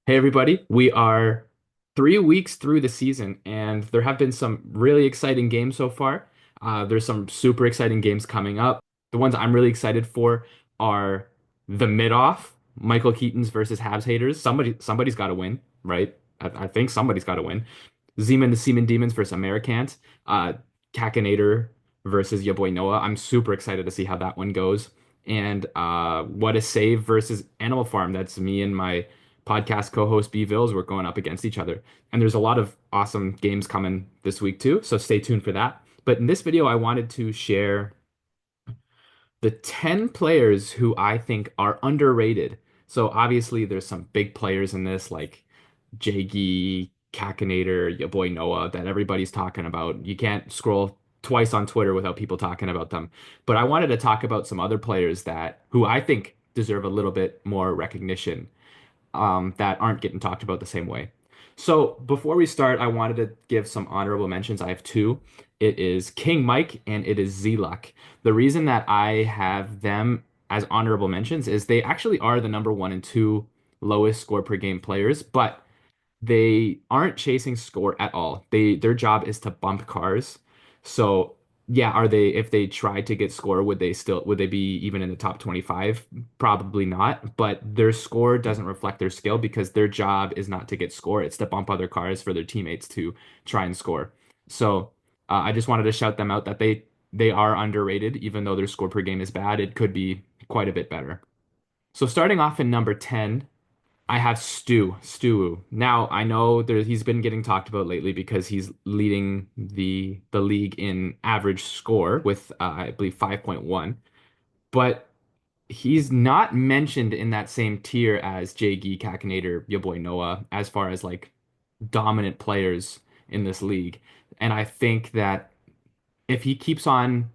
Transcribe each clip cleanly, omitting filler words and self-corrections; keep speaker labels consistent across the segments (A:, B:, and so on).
A: Hey everybody, we are 3 weeks through the season, and there have been some really exciting games so far. There's some super exciting games coming up. The ones I'm really excited for are the mid-off, Michael Keaton's versus Habs haters. Somebody's got to win, right? I think somebody's got to win. Zeman the Seaman Demons versus Americant. Uh, Kakinator versus your boy Noah. I'm super excited to see how that one goes. And What a Save versus Animal Farm. That's me and my podcast co-host B Vills. We're going up against each other. And there's a lot of awesome games coming this week too, so stay tuned for that. But in this video, I wanted to share the 10 players who I think are underrated. So obviously there's some big players in this like Jaggy, Kakinator, your boy Noah that everybody's talking about. You can't scroll twice on Twitter without people talking about them. But I wanted to talk about some other players that who I think deserve a little bit more recognition that aren't getting talked about the same way. So before we start, I wanted to give some honorable mentions. I have two. It is King Mike and it is Z-Luck. The reason that I have them as honorable mentions is they actually are the number one and two lowest score per game players, but they aren't chasing score at all. Their job is to bump cars. So yeah, are they if they tried to get score, would they be even in the top 25? Probably not, but their score doesn't reflect their skill because their job is not to get score, it's to bump other cars for their teammates to try and score. So I just wanted to shout them out that they are underrated, even though their score per game is bad, it could be quite a bit better. So starting off in number 10, I have Stu. Now I know he's been getting talked about lately because he's leading the league in average score with I believe 5.1, but he's not mentioned in that same tier as JG Kakinator, your boy Noah, as far as like dominant players in this league. And I think that if he keeps on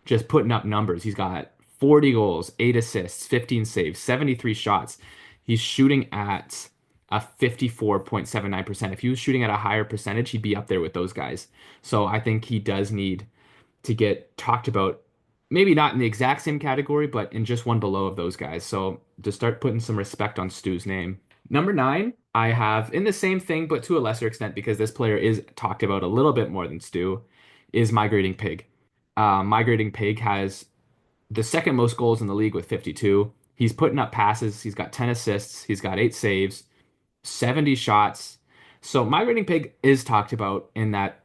A: just putting up numbers. He's got 40 goals, 8 assists, 15 saves, 73 shots. He's shooting at a 54.79%. If he was shooting at a higher percentage, he'd be up there with those guys. So I think he does need to get talked about, maybe not in the exact same category, but in just one below of those guys. So to start putting some respect on Stu's name. Number nine, I have in the same thing, but to a lesser extent, because this player is talked about a little bit more than Stu, is Migrating Pig. Migrating Pig has the second most goals in the league with 52. He's putting up passes. He's got 10 assists. He's got 8 saves, 70 shots. So Migrating Pig is talked about in that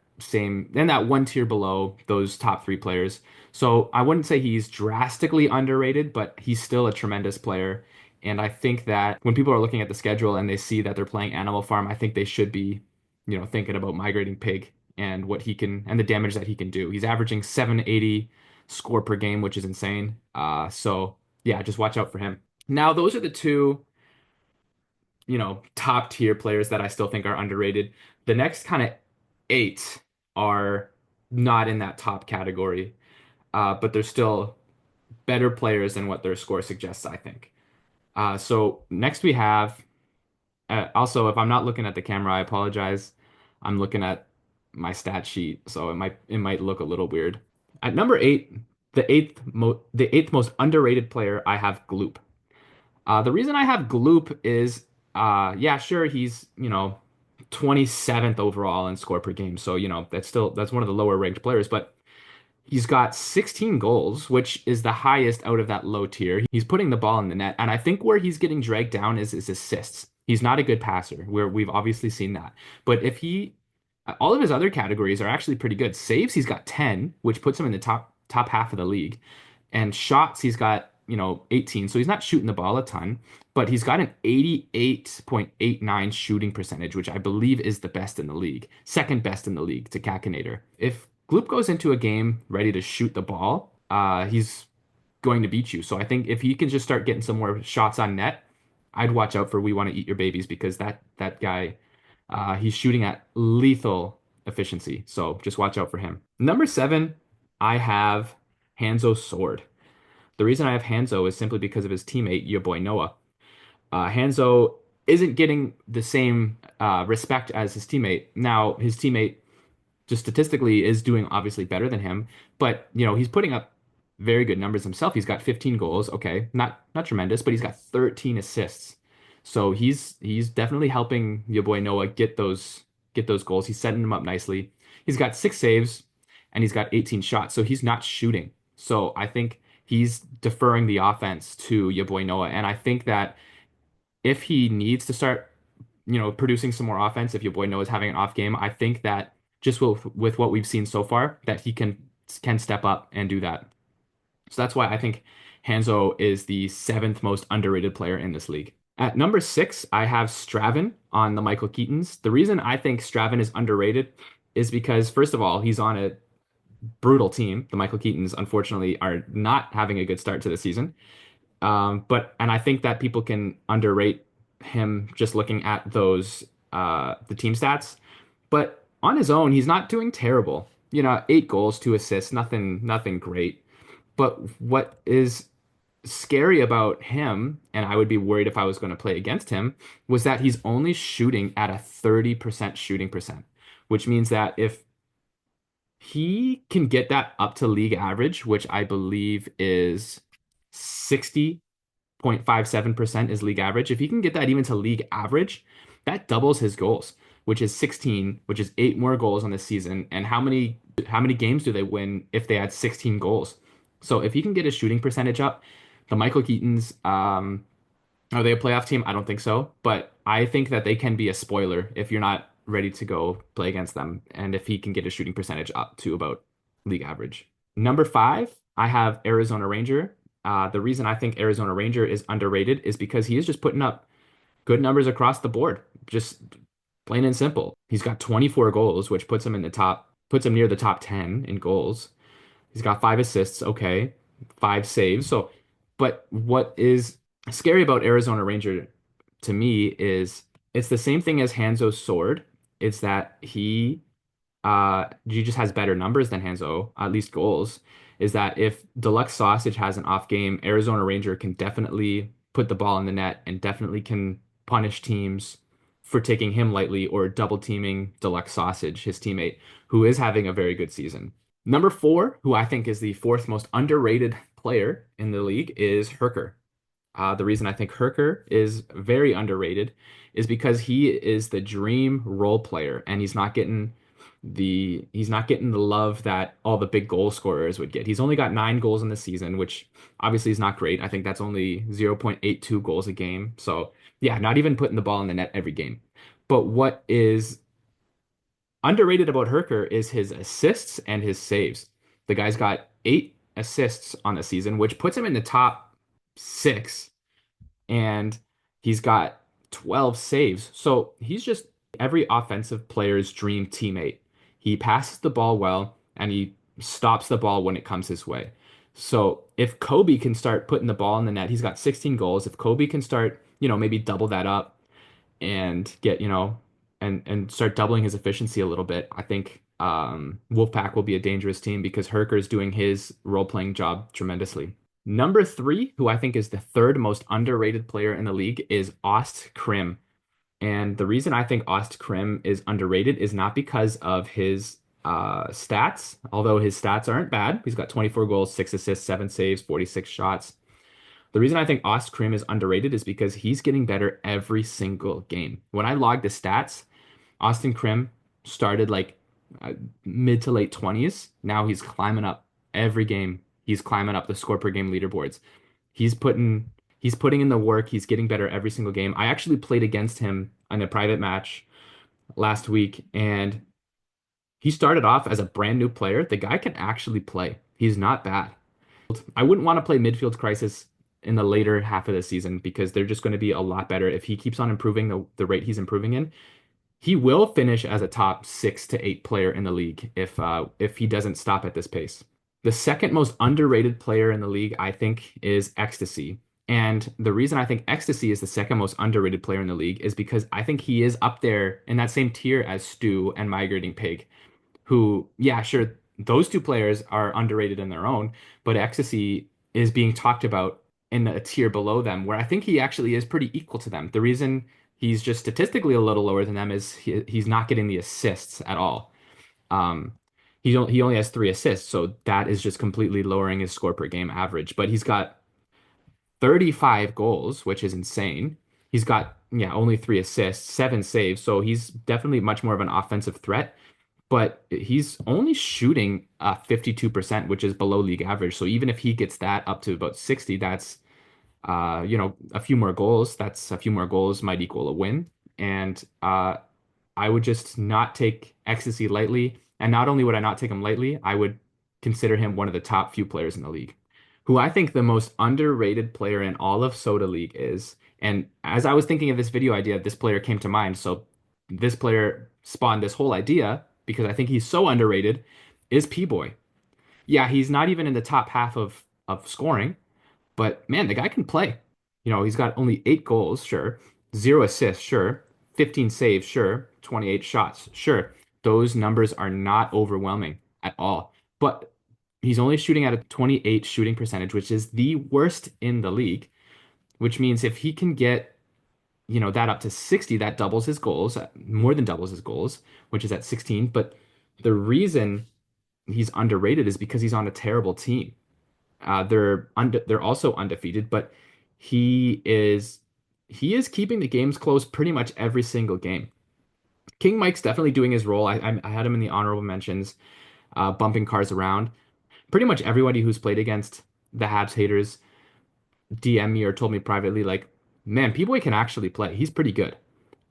A: one tier below those top three players. So I wouldn't say he's drastically underrated, but he's still a tremendous player. And I think that when people are looking at the schedule and they see that they're playing Animal Farm, I think they should be, thinking about Migrating Pig and what he can and the damage that he can do. He's averaging 780 score per game, which is insane. So yeah, just watch out for him. Now, those are the two top tier players that I still think are underrated. The next kind of eight are not in that top category, but they're still better players than what their score suggests, I think. So next we have, also, if I'm not looking at the camera, I apologize. I'm looking at my stat sheet, so it might look a little weird. At number eight, the eighth most underrated player, I have Gloop. The reason I have Gloop is, yeah, sure, he's, 27th overall in score per game. So, that's one of the lower ranked players, but he's got 16 goals, which is the highest out of that low tier. He's putting the ball in the net. And I think where he's getting dragged down is his assists. He's not a good passer, where we've obviously seen that. But all of his other categories are actually pretty good. Saves, he's got 10, which puts him in the top half of the league. And shots, he's got, 18. So he's not shooting the ball a ton, but he's got an 88.89 shooting percentage, which I believe is the best in the league, second best in the league to Kakinator. If Gloop goes into a game ready to shoot the ball, he's going to beat you. So I think if he can just start getting some more shots on net, I'd watch out for We Want to Eat Your Babies because that guy, he's shooting at lethal efficiency. So just watch out for him. Number seven, I have Hanzo's Sword. The reason I have Hanzo is simply because of his teammate, your boy Noah. Hanzo isn't getting the same respect as his teammate. Now, his teammate just statistically is doing obviously better than him, but he's putting up very good numbers himself. He's got 15 goals, okay, not tremendous, but he's got 13 assists. So he's definitely helping your boy Noah get those goals. He's setting them up nicely. He's got 6 saves and he's got 18 shots. So he's not shooting. So I think he's deferring the offense to your boy Noah. And I think that if he needs to start, producing some more offense, if your boy Noah's having an off game, I think that just with what we've seen so far, that he can step up and do that. So that's why I think Hanzo is the seventh most underrated player in this league. At number 6, I have Straven on the Michael Keatons. The reason I think Straven is underrated is because, first of all, he's on a brutal team. The Michael Keatons, unfortunately, are not having a good start to the season. And I think that people can underrate him just looking at the team stats. But on his own, he's not doing terrible. 8 goals, 2 assists, nothing great. But what is scary about him, and I would be worried if I was going to play against him, was that he's only shooting at a 30% shooting percent, which means that if he can get that up to league average, which I believe is 60.57% is league average. If he can get that even to league average, that doubles his goals, which is 16, which is 8 more goals on the season. And how many games do they win if they had 16 goals? So if he can get his shooting percentage up, the Michael Keatons, are they a playoff team? I don't think so, but I think that they can be a spoiler if you're not ready to go play against them, and if he can get his shooting percentage up to about league average. Number 5, I have Arizona Ranger. The reason I think Arizona Ranger is underrated is because he is just putting up good numbers across the board, just plain and simple. He's got 24 goals, which puts him near the top 10 in goals. He's got 5 assists, okay, 5 saves. So, but what is scary about Arizona Ranger to me is it's the same thing as Hanzo's sword. It's that he just has better numbers than Hanzo, at least goals. Is that if Deluxe Sausage has an off game, Arizona Ranger can definitely put the ball in the net and definitely can punish teams for taking him lightly or double teaming Deluxe Sausage, his teammate, who is having a very good season. Number 4, who I think is the fourth most underrated player in the league, is Herker. The reason I think Herker is very underrated is because he is the dream role player, and he's not getting the love that all the big goal scorers would get. He's only got 9 goals in the season, which obviously is not great. I think that's only 0.82 goals a game. So yeah, not even putting the ball in the net every game. But what is underrated about Herker is his assists and his saves. The guy's got 8 assists on the season, which puts him in the top 6, and he's got 12 saves. So he's just every offensive player's dream teammate. He passes the ball well and he stops the ball when it comes his way. So if Kobe can start putting the ball in the net, he's got 16 goals. If Kobe can start, maybe double that up and get, and start doubling his efficiency a little bit, I think Wolfpack will be a dangerous team because Herker is doing his role-playing job tremendously. Number 3, who I think is the third most underrated player in the league, is Ost Krim. And the reason I think Ost Krim is underrated is not because of his stats, although his stats aren't bad. He's got 24 goals, 6 assists, 7 saves, 46 shots. The reason I think Ost Krim is underrated is because he's getting better every single game. When I logged the stats, Austin Krim started like uh, mid to late 20s. Now he's climbing up every game. He's climbing up the score per game leaderboards. He's putting he's putting in the work. He's getting better every single game. I actually played against him in a private match last week, and he started off as a brand new player. The guy can actually play. He's not bad. I wouldn't want to play midfield crisis in the later half of the season because they're just going to be a lot better if he keeps on improving the rate he's improving in. He will finish as a top 6 to 8 player in the league if he doesn't stop at this pace. The second most underrated player in the league, I think, is Ecstasy. And the reason I think Ecstasy is the second most underrated player in the league is because I think he is up there in that same tier as Stu and Migrating Pig, who, yeah, sure, those 2 players are underrated in their own, but Ecstasy is being talked about in a tier below them, where I think he actually is pretty equal to them. The reason he's just statistically a little lower than them is he's not getting the assists at all. Um, he only has 3 assists, so that is just completely lowering his score per game average. But he's got 35 goals, which is insane. He's got, yeah, only 3 assists, 7 saves. So he's definitely much more of an offensive threat, but he's only shooting 52%, which is below league average. So even if he gets that up to about 60, that's a few more goals. That's a few more goals might equal a win. And I would just not take Ecstasy lightly. And not only would I not take him lightly, I would consider him one of the top few players in the league. Who I think the most underrated player in all of Soda League is. And as I was thinking of this video idea, this player came to mind. So this player spawned this whole idea because I think he's so underrated, is P-Boy. Yeah, he's not even in the top half of scoring, but man, the guy can play. He's got only 8 goals, sure. 0 assists, sure. 15 saves, sure. 28 shots, sure. Those numbers are not overwhelming at all. But he's only shooting at a 28 shooting percentage, which is the worst in the league, which means if he can get, that up to 60, that doubles his goals, more than doubles his goals, which is at 16. But the reason he's underrated is because he's on a terrible team. They're also undefeated, but he is he is keeping the games close pretty much every single game. King Mike's definitely doing his role. I had him in the honorable mentions, bumping cars around. Pretty much everybody who's played against the Habs haters DM me or told me privately, like, man, P-Boy can actually play. He's pretty good.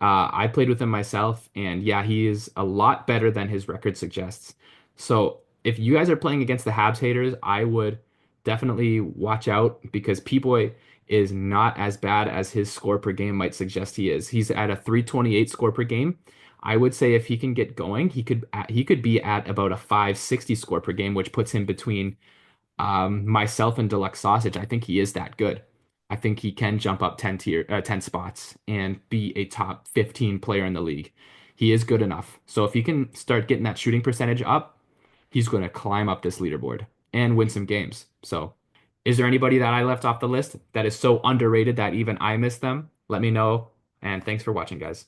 A: I played with him myself, and yeah, he is a lot better than his record suggests. So if you guys are playing against the Habs haters, I would definitely watch out because P-Boy is not as bad as his score per game might suggest he is. He's at a 328 score per game. I would say if he can get going, he could be at about a 560 score per game, which puts him between myself and Deluxe Sausage. I think he is that good. I think he can jump up 10 spots and be a top 15 player in the league. He is good enough. So if he can start getting that shooting percentage up, he's going to climb up this leaderboard and win some games. So is there anybody that I left off the list that is so underrated that even I missed them? Let me know. And thanks for watching, guys.